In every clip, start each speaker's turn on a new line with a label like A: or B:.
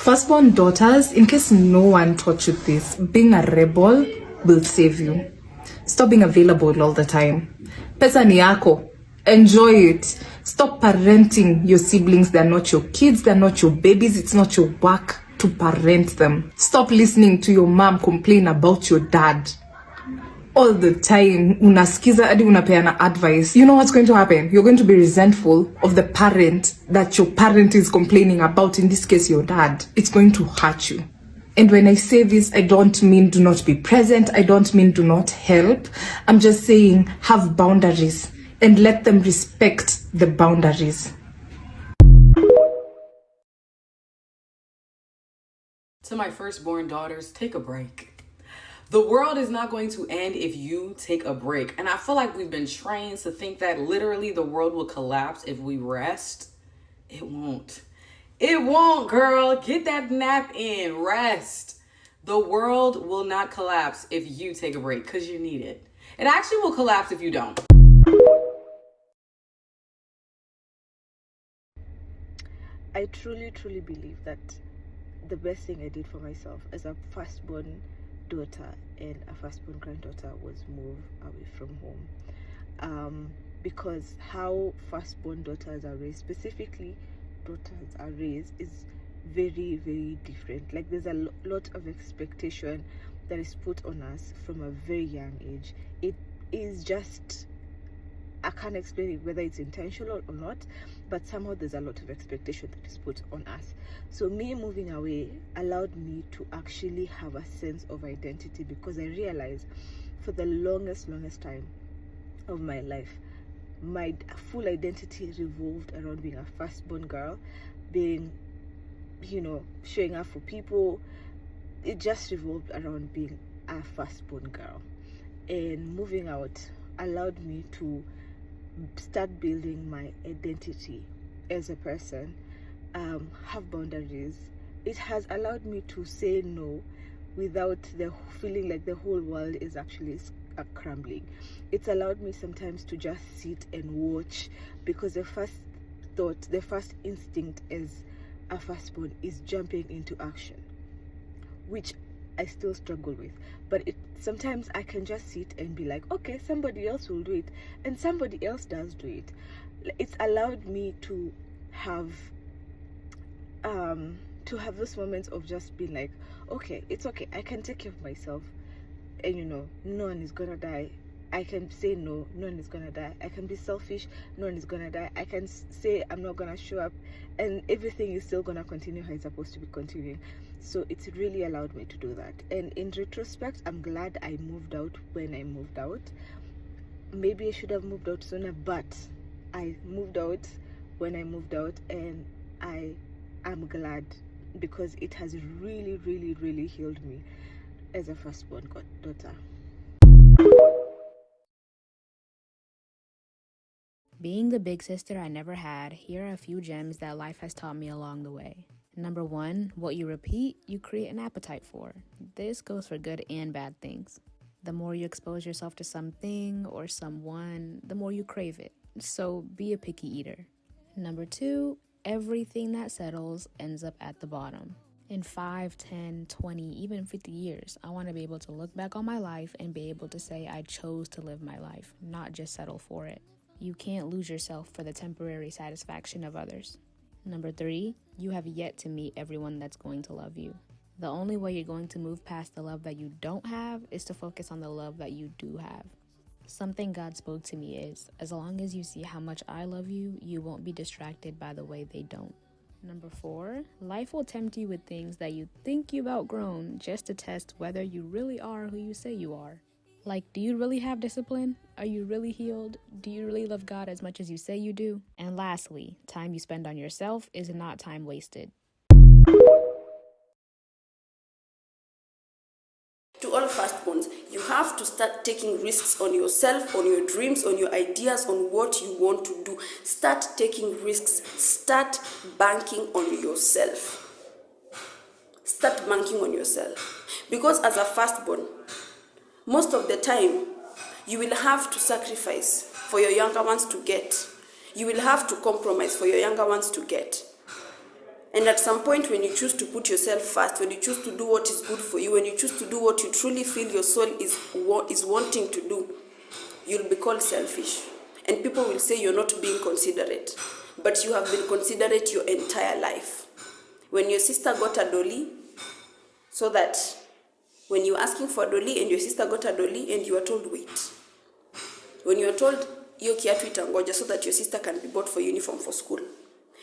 A: Firstborn daughters, in case no one taught you this, being a rebel will save you. Stop being available all the time. Pesa ni yako. Enjoy it. Stop parenting your siblings. They're not your kids. They're not your babies. It's not your work to parent them. Stop listening to your mom complain about your dad all the time. Unasikiza hadi unapeana advice. You know what's going to happen? You're going to be resentful of the parent that your parent is complaining about, in this case your dad. It's going to hurt you. And when I say this, I don't mean do not be present. I don't mean do not help. I'm just saying have boundaries and let them respect the boundaries.
B: To my firstborn daughters, take a break. The world is not going to end if you take a break. And I feel like we've been trained to think that literally the world will collapse if we rest. It won't. It won't, girl. Get that nap in. Rest. The world will not collapse if you take a break because you need it. It actually will collapse if you don't.
C: I truly believe that the best thing I did for myself as a firstborn daughter and a firstborn granddaughter was move away from home, because how firstborn daughters are raised, specifically daughters are raised, is very different. Like there's a lot of expectation that is put on us from a very young age. It is just, I can't explain it whether it's intentional or not, but somehow there's a lot of expectation that is put on us. So me moving away allowed me to actually have a sense of identity, because I realized for the longest time of my life, my full identity revolved around being a firstborn girl, being, you know, showing up for people. It just revolved around being a firstborn girl. And moving out allowed me to start building my identity as a person, have boundaries. It has allowed me to say no without the feeling like the whole world is actually crumbling. It's allowed me sometimes to just sit and watch, because the first thought, the first instinct as a firstborn is jumping into action, which I still struggle with. But sometimes I can just sit and be like, okay, somebody else will do it, and somebody else does do it. It's allowed me to have those moments of just being like, okay, it's okay, I can take care of myself, and you know, no one is gonna die. I can say no, no one is gonna die. I can be selfish, no one is gonna die. I can say I'm not gonna show up, and everything is still gonna continue how it's supposed to be continuing. So it's really allowed me to do that. And in retrospect, I'm glad I moved out when I moved out. Maybe I should have moved out sooner, but I moved out when I moved out, and I am glad, because it has really healed me as a firstborn daughter.
D: Being the big sister I never had, here are a few gems that life has taught me along the way. Number 1, what you repeat, you create an appetite for. This goes for good and bad things. The more you expose yourself to something or someone, the more you crave it. So be a picky eater. Number 2, everything that settles ends up at the bottom. In 5, 10, 20, even 50 years, I want to be able to look back on my life and be able to say I chose to live my life, not just settle for it. You can't lose yourself for the temporary satisfaction of others. Number 3, you have yet to meet everyone that's going to love you. The only way you're going to move past the love that you don't have is to focus on the love that you do have. Something God spoke to me is, as long as you see how much I love you, you won't be distracted by the way they don't. Number 4, life will tempt you with things that you think you've outgrown just to test whether you really are who you say you are. Like, do you really have discipline? Are you really healed? Do you really love God as much as you say you do? And lastly, time you spend on yourself is not time wasted.
E: To all firstborns, you have to start taking risks on yourself, on your dreams, on your ideas, on what you want to do. Start taking risks. Start banking on yourself. Start banking on yourself. Because as a firstborn, most of the time, you will have to sacrifice for your younger ones to get. You will have to compromise for your younger ones to get. And at some point, when you choose to put yourself first, when you choose to do what is good for you, when you choose to do what you truly feel your soul is wanting to do, you'll be called selfish. And people will say you're not being considerate. But you have been considerate your entire life. When your sister got a dolly, so that when you're asking for a dolly and your sister got a dolly and you are told, wait. When you are told, hiyo kiatu itangoja, so that your sister can be bought for uniform for school.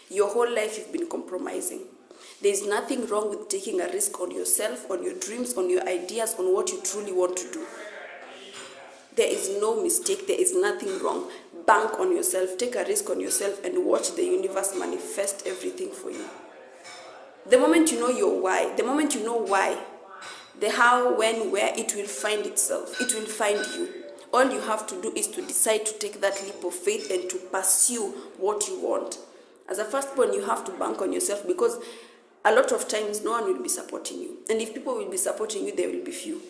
E: Your whole life you've been compromising. There's nothing wrong with taking a risk on yourself, on your dreams, on your ideas, on what you truly want to do. There is no mistake, there is nothing wrong. Bank on yourself, take a risk on yourself, and watch the universe manifest everything for you. The moment you know your why, the moment you know why, the how, when, where, it will find itself. It will find you. All you have to do is to decide to take that leap of faith and to pursue what you want. As a firstborn, you have to bank on yourself, because a lot of times no one will be supporting you. And if people will be supporting you, there will be few.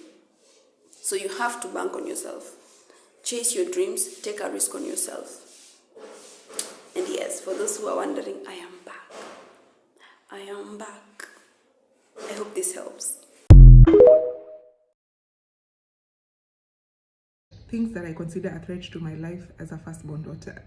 E: So you have to bank on yourself. Chase your dreams, take a risk on yourself. And yes, for those who are wondering, I am back. I am back. I hope this helps.
A: Things that I consider a threat to my life as a firstborn daughter.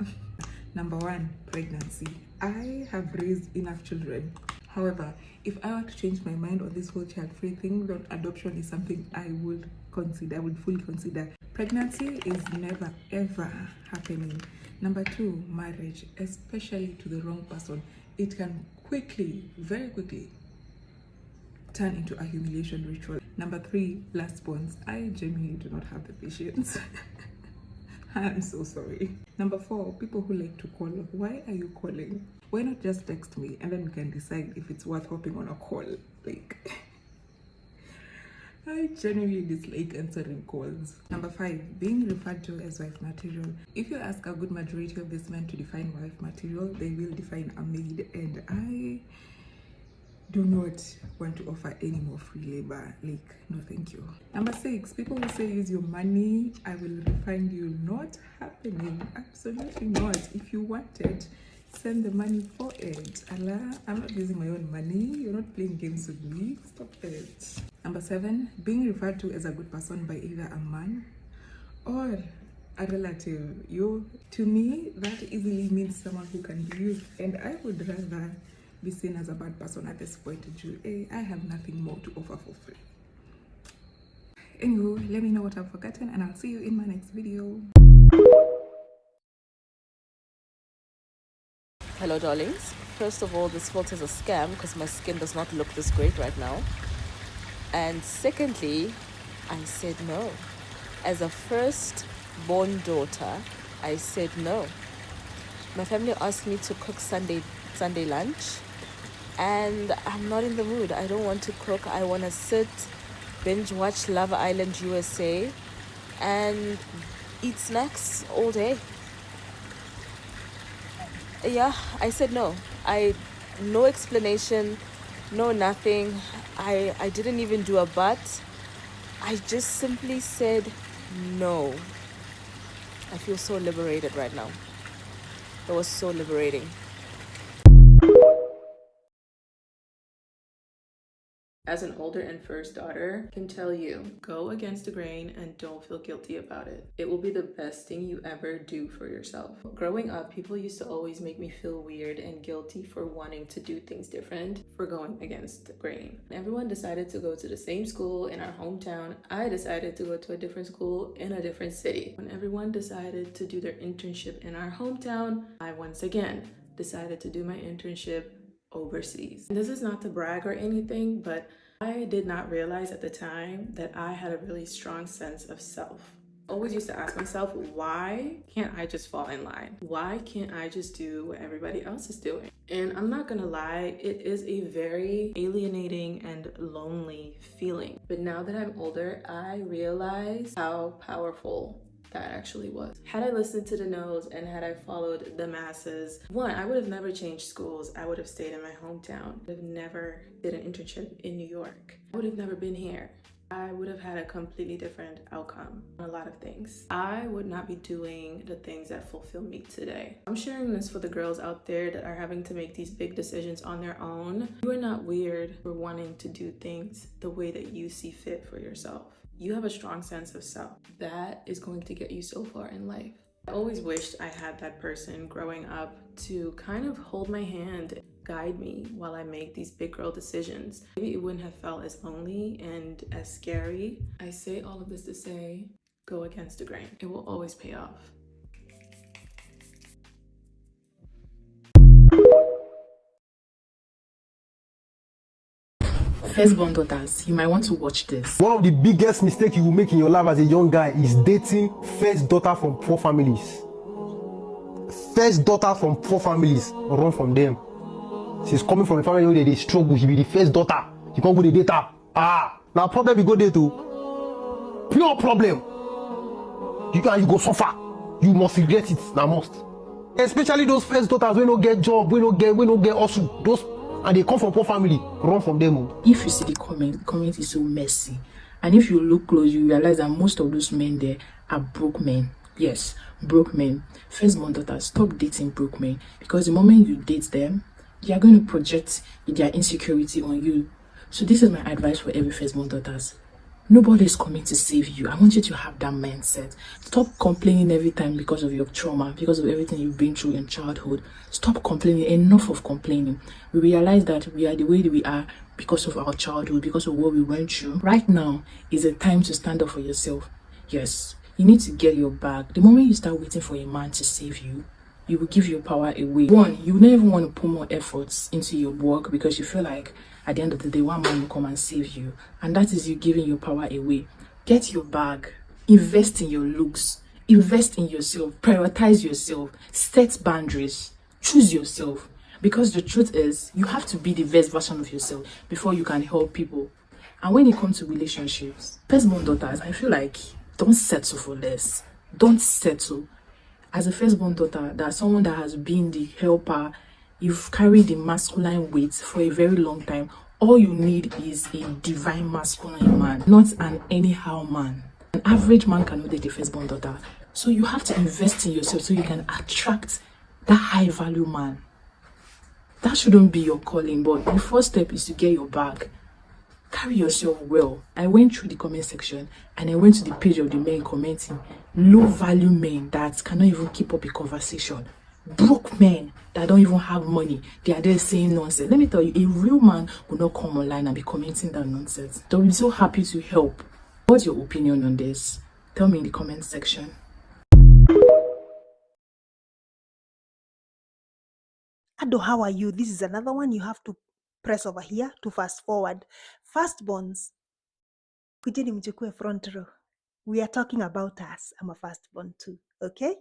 A: Number 1, pregnancy. I have raised enough children. However, if I were to change my mind on this whole child-free thing, then adoption is something I would consider, I would fully consider. Pregnancy is never, ever happening. Number 2, marriage, especially to the wrong person. It can quickly, very quickly, turn into a humiliation ritual. Number 3, firstborns. I genuinely do not have the patience. I'm so sorry. Number 4, people who like to call. Why are you calling? Why not just text me and then we can decide if it's worth hopping on a call? Like, I genuinely dislike answering calls. Number 5, being referred to as wife material. If you ask a good majority of these men to define wife material, they will define a maid, and I do not want to offer any more free labor. Like, no thank you. Number 6, people who say use your money, I will refund you. Not happening. Absolutely not. If you want it, send the money for it. Allah, I'm not using my own money. You're not playing games with me. Stop it. Number 7, being referred to as a good person by either a man or a relative. To me, that easily means someone who can be used, and I would rather be seen as a bad person at this point. I have nothing more to offer for free. Anywho, let me know what I've forgotten, and I'll see you in my next video.
F: Hello darlings. First of all, this filter is a scam because my skin does not look this great right now. And secondly, I said no. As a first-born daughter, I said no. My family asked me to cook Sunday lunch, and I'm not in the mood. I don't want to cook. I want to sit, binge watch Love Island USA, and eat snacks all day. Yeah, I said no. No explanation, no nothing. I didn't even do a but. I just simply said no. I feel so liberated right now. It was so liberating.
G: As an older and first daughter, I can tell you, go against the grain and don't feel guilty about it. It will be the best thing you ever do for yourself. Growing up, people used to always make me feel weird and guilty for wanting to do things different, for going against the grain. Everyone decided to go to the same school in our hometown. I decided to go to a different school in a different city. When everyone decided to do their internship in our hometown, I once again decided to do my internship overseas. And this is not to brag or anything, but I did not realize at the time that I had a really strong sense of self. I always used to ask myself, why can't I just fall in line? Why can't I just do what everybody else is doing? And I'm not gonna lie, it is a very alienating and lonely feeling. But now that I'm older, I realize how powerful that actually was. Had I listened to the no's and had I followed the masses, one, I would have never changed schools. I would have stayed in my hometown. I would have never did an internship in New York. I would have never been here. I would have had a completely different outcome on a lot of things. I would not be doing the things that fulfill me today. I'm sharing this for the girls out there that are having to make these big decisions on their own. You are not weird for wanting to do things the way that you see fit for yourself. You have a strong sense of self. That is going to get you so far in life. I always wished I had that person growing up to kind of hold my hand, guide me while I make these big girl decisions. Maybe it wouldn't have felt as lonely and as scary. I say all of this to say, go against the grain. It will always pay off.
A: Firstborn daughters, you might want to watch this.
H: One of the biggest mistakes you will make in your life as a young guy is dating first daughter from poor families. First daughter from poor families, run from them. She's coming from a family where they struggle. She be the first daughter. You can't go to date her. Now problem you go there to. Pure problem. You go suffer. You must regret it. Now must. Especially those first daughters we no get job, we no get hustle. Those and they come from poor family. Run from them.
I: If you see the comment is so messy. And if you look close, you realize that most of those men there are broke men. Yes, broke men. Firstborn daughters, stop dating broke men, because the moment you date them, they are going to project their insecurity on you. So this is my advice for every firstborn daughters. Nobody is coming to save you. I want you to have that mindset. Stop complaining every time because of your trauma, because of everything you've been through in childhood. Stop complaining. Enough of complaining. We realize that we are the way that we are because of our childhood, because of what we went through. Right now is a time to stand up for yourself. Yes, you need to get your back. The moment you start waiting for a man to save you, you will give your power away. One, you never want to put more efforts into your work because you feel like at the end of the day, one man will come and save you. And that is you giving your power away. Get your bag. Invest in your looks. Invest in yourself. Prioritize yourself. Set boundaries. Choose yourself. Because the truth is, you have to be the best version of yourself before you can help people. And when it comes to relationships, firstborn daughters, I feel like don't settle for less. Don't settle. As a firstborn daughter, that's someone that has been the helper. You've carried the masculine weight for a very long time. All you need is a divine masculine man, not an anyhow man. An average man cannot date a firstborn daughter. So you have to invest in yourself so you can attract that high value man. That shouldn't be your calling, but the first step is to get your bag. Carry yourself well. I went through the comment section and I went to the page of the men commenting. Low value men that cannot even keep up a conversation. Broke men that don't even have money. They are there saying nonsense. Let me tell you, a real man will not come online and be commenting that nonsense. They'll be so happy to help. What's your opinion on this? Tell me in the comment section.
J: Ado, how are you? This is another one you have to press over here to fast forward. Firstborns, kujeni mchukue front row. We are talking about us. I'm a firstborn too, okay?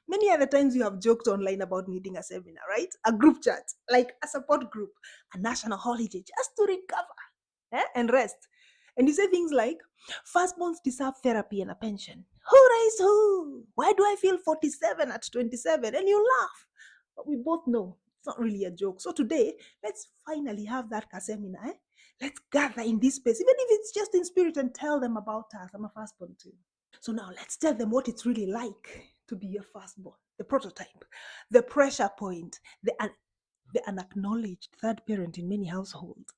J: Many other times you have joked online about needing a seminar, right? A group chat, like a support group, a national holiday just to recover and rest. And you say things like, firstborns deserve therapy and a pension. Who raised who? Why do I feel 47 at 27? And you laugh. But we both know it's not really a joke. So today, let's finally have that seminar. Let's gather in this space, even if it's just in spirit, and tell them about us. I'm a firstborn too. So now let's tell them what it's really like to be a firstborn, the prototype, the pressure point, the unacknowledged third parent in many households.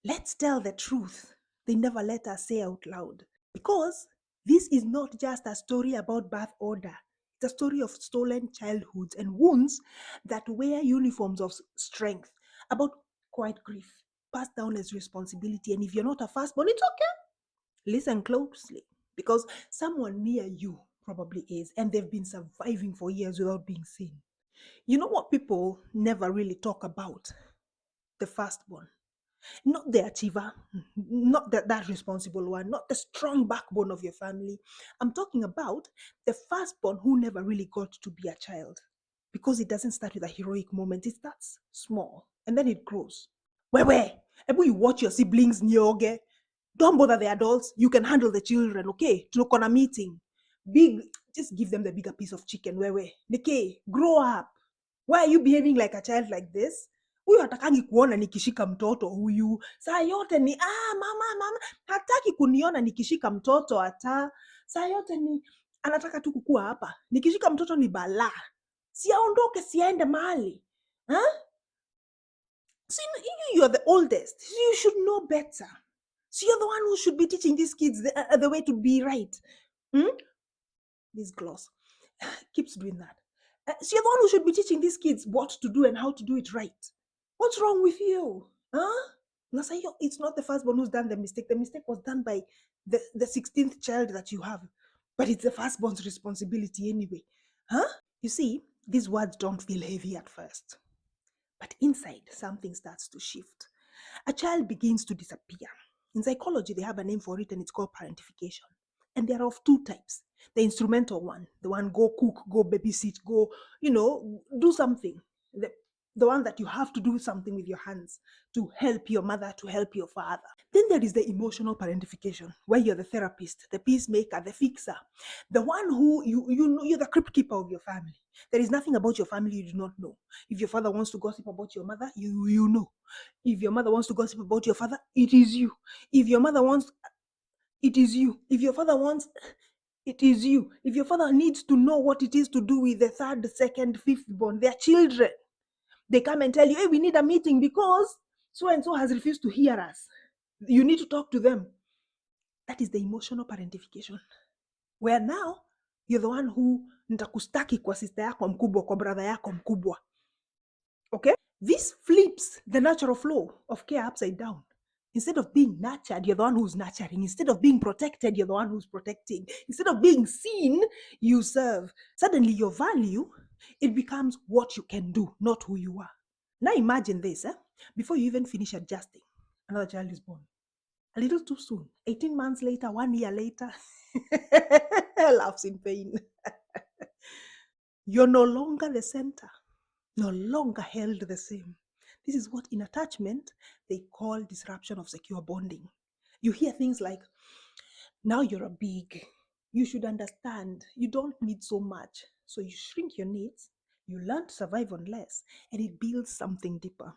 J: Let's tell the truth they never let us say out loud. Because this is not just a story about birth order. It's a story of stolen childhoods and wounds that wear uniforms of strength, about quiet grief, passed down as responsibility. And if you're not a firstborn, it's okay. Listen closely, because someone near you probably is, and they've been surviving for years without being seen. You know what people never really talk about? The firstborn. Not the achiever, not that responsible one, not the strong backbone of your family. I'm talking about the firstborn who never really got to be a child, because it doesn't start with a heroic moment. It starts small and then it grows. Where? Maybe you watch your siblings nyoge. Don't bother the adults. You can handle the children, okay? To look on a meeting. Just give them the bigger piece of chicken. Where? Nike, grow up. Why are you behaving like a child like this? Huyu hatakangi kuona nikishika mtoto huyu. Saa yote ni mama, hataki kuniona nikishika mtoto hata. Saa yote ni anataka tu kukua hapa. Nikishika mtoto ni balaa. Siaondoke, siaende mahali. So you are the oldest. You should know better. So you're the one who should be teaching these kids the way to be right. This gloss keeps doing that. So you're the one who should be teaching these kids what to do and how to do it right. What's wrong with you? Nasayo, it's not the firstborn who's done the mistake. The mistake was done by the 16th child that you have. But it's the firstborn's responsibility anyway. You see, these words don't feel heavy at first. But inside, something starts to shift. A child begins to disappear. In psychology, they have a name for it, and it's called parentification. And there are of two types. The instrumental one, the one go cook, go babysit, go, do something. The one that you have to do something with your hands to help your mother, to help your father. Then there is the emotional parentification, where you're the therapist, the peacemaker, the fixer, the one who you're the crypt keeper of your family. There is nothing about your family you do not know. If your father wants to gossip about your mother, you know. If your mother wants to gossip about your father, it is you. If your mother wants, it is you. If your father wants, it is you. If your father needs to know what it is to do with the third, second, fifth born, their children, they come and tell you, hey, we need a meeting because so-and-so has refused to hear us. You need to talk to them. That is the emotional parentification. Where now, you're the one who nitakustaki kwa sister yako mkubwa, kwa brother yako mkubwa. Okay? This flips the natural flow of care upside down. Instead of being nurtured, you're the one who's nurturing. Instead of being protected, you're the one who's protecting. Instead of being seen, you serve. Suddenly, your value, it becomes what you can do, not who you are. Now imagine this, before you even finish adjusting, another child is born. A little too soon. 18 months later, 1 year later, laughs in pain. You're no longer the center, no longer held the same. This is what in attachment they call disruption of secure bonding. You hear things like, now you're a big, you should understand, you don't need so much. So you shrink your needs, you learn to survive on less, and it builds something deeper,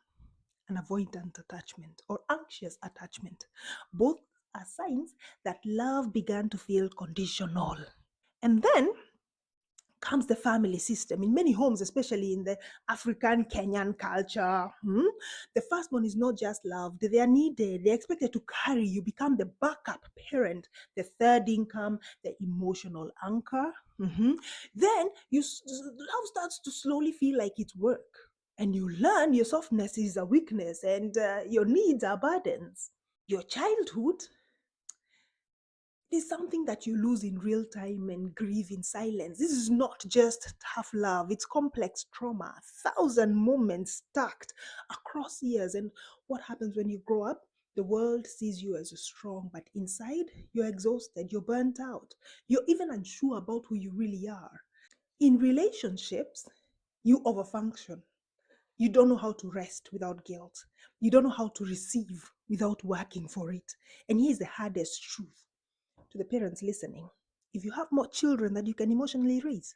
J: an avoidant attachment or anxious attachment. Both are signs that love began to feel conditional. And then comes the family system. In many homes, especially in the African Kenyan culture, the firstborn is not just loved, they are needed, they're expected to carry. You become the backup parent, the third income, the emotional anchor. Then love starts to slowly feel like it's work. And you learn your softness is a weakness and your needs are burdens. Your childhood is something that you lose in real time and grieve in silence. This is not just tough love, it's complex trauma, 1,000 moments stacked across years. And what happens when you grow up? The world sees you as strong, but inside, you're exhausted, you're burnt out, you're even unsure about who you really are. In relationships, you overfunction. You don't know how to rest without guilt. You don't know how to receive without working for it. And here's the hardest truth to the parents listening. If you have more children that you can emotionally raise,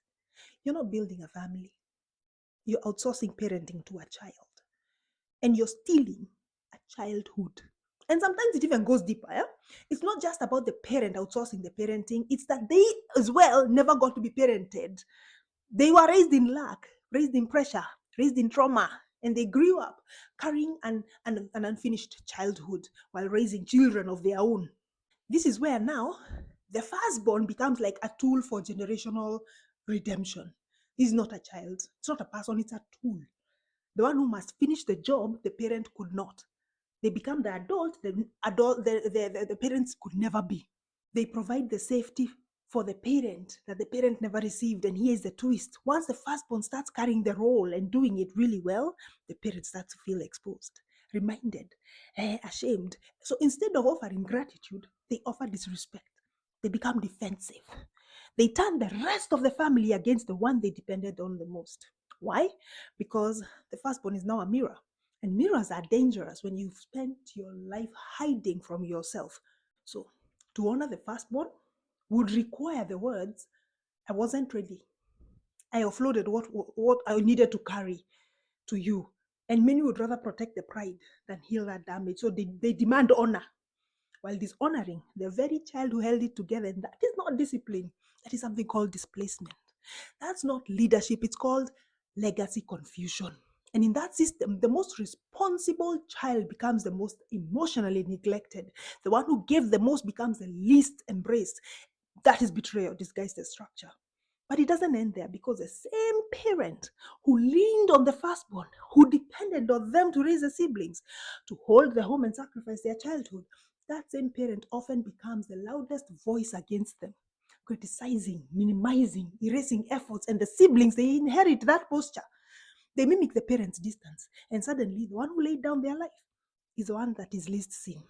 J: you're not building a family. You're outsourcing parenting to a child. And you're stealing a childhood. And sometimes it even goes deeper. It's not just about the parent outsourcing the parenting. It's that they as well never got to be parented. They were raised in lack, raised in pressure, raised in trauma, and they grew up carrying an unfinished childhood while raising children of their own. This is where now the firstborn becomes like a tool for generational redemption. He's not a child, it's not a person, it's a tool. The one who must finish the job the parent could not. They become the adult the parents could never be. They provide the safety for the parent that the parent never received. And here's the twist. Once the firstborn starts carrying the role and doing it really well, the parent starts to feel exposed, reminded, ashamed. So instead of offering gratitude, they offer disrespect. They become defensive. They turn the rest of the family against the one they depended on the most. Why? Because the firstborn is now a mirror. And mirrors are dangerous when you've spent your life hiding from yourself. So to honor the firstborn would require the words, I wasn't ready. I offloaded what I needed to carry to you. And many would rather protect the pride than heal that damage. So they demand honor while dishonoring the very child who held it together. And that is not discipline. That is something called displacement. That's not leadership. It's called legacy confusion. And in that system, the most responsible child becomes the most emotionally neglected. The one who gave the most becomes the least embraced. That is betrayal disguised as structure. But it doesn't end there, because the same parent who leaned on the firstborn, who depended on them to raise the siblings, to hold the home and sacrifice their childhood, that same parent often becomes the loudest voice against them, criticizing, minimizing, erasing efforts, and the siblings, they inherit that posture. They mimic the parents' distance, and suddenly the one who laid down their life is the one that is least seen,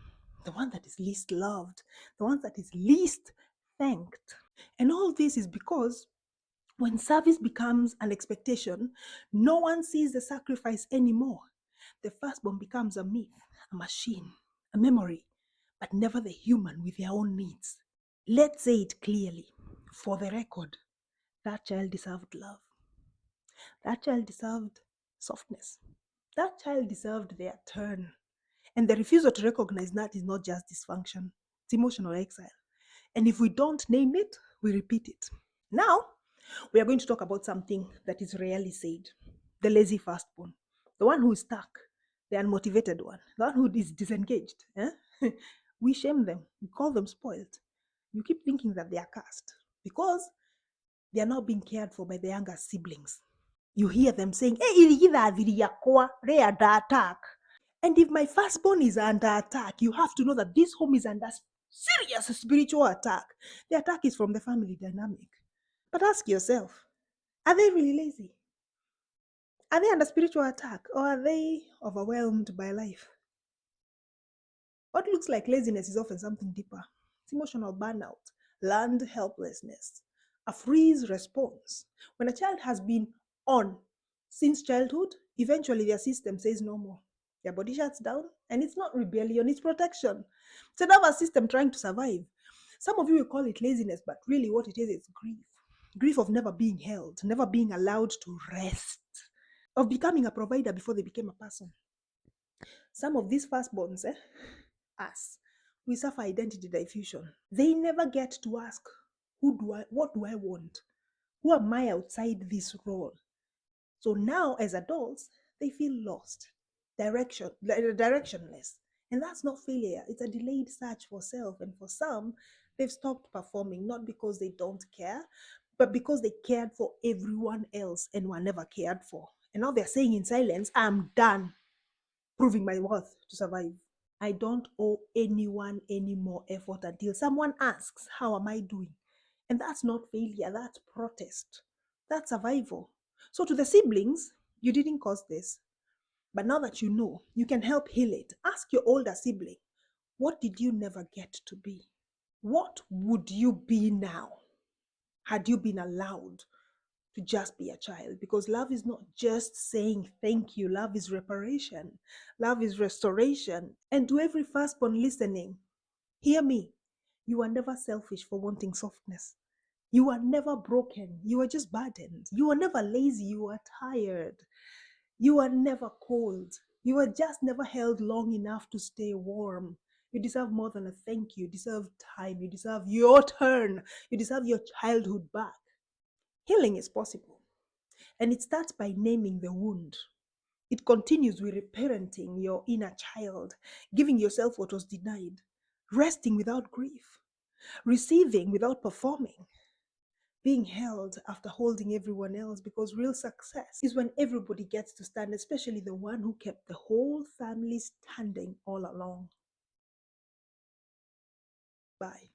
J: the one that is least loved, the one that is least thanked. And all this is because when service becomes an expectation, no one sees the sacrifice anymore. The firstborn becomes a myth, a machine, a memory, but never the human with their own needs. Let's say it clearly, for the record, that child deserved love. That child deserved softness. That child deserved their turn. And the refusal to recognize that is not just dysfunction, it's emotional exile. And if we don't name it, we repeat it. Now, we are going to talk about something that is rarely said: the lazy firstborn, the one who is stuck, the unmotivated one, the one who is disengaged. We shame them, we call them spoiled. You keep thinking that they are cursed because they are not being cared for by the younger siblings. You hear them saying, "Hey, they are under attack." And if my firstborn is under attack, you have to know that this home is under serious spiritual attack. The attack is from the family dynamic. But ask yourself, are they really lazy? Are they under spiritual attack, or are they overwhelmed by life? What looks like laziness is often something deeper. It's emotional burnout, learned helplessness, a freeze response. When a child has been on since childhood, eventually their system says no more. Their body shuts down, and it's not rebellion, it's protection. It's a nervous system trying to survive. Some of you will call it laziness, but really what it is grief. Grief of never being held, never being allowed to rest, of becoming a provider before they became a person. Some of these firstborns, us, we suffer identity diffusion. They never get to ask, what do I want? Who am I outside this role? So now, as adults, they feel lost, directionless. And that's not failure. It's a delayed search for self. And for some, they've stopped performing, not because they don't care, but because they cared for everyone else and were never cared for. And now they're saying in silence, "I'm done proving my worth to survive. I don't owe anyone any more effort until someone asks, how am I doing?" And that's not failure, that's protest. That's survival. So to the siblings, you didn't cause this. But now that you know, you can help heal it. Ask your older sibling, what did you never get to be? What would you be now had you been allowed to just be a child? Because love is not just saying thank you. Love is reparation. Love is restoration. And to every firstborn listening, hear me. You are never selfish for wanting softness. You are never broken. You are just burdened. You are never lazy. You are tired. You are never cold. You are just never held long enough to stay warm. You deserve more than a thank you. You deserve time. You deserve your turn. You deserve your childhood back. Healing is possible. And it starts by naming the wound. It continues with reparenting your inner child, giving yourself what was denied, resting without grief, receiving without performing, being held after holding everyone else, because real success is when everybody gets to stand, especially the one who kept the whole family standing all along. Bye.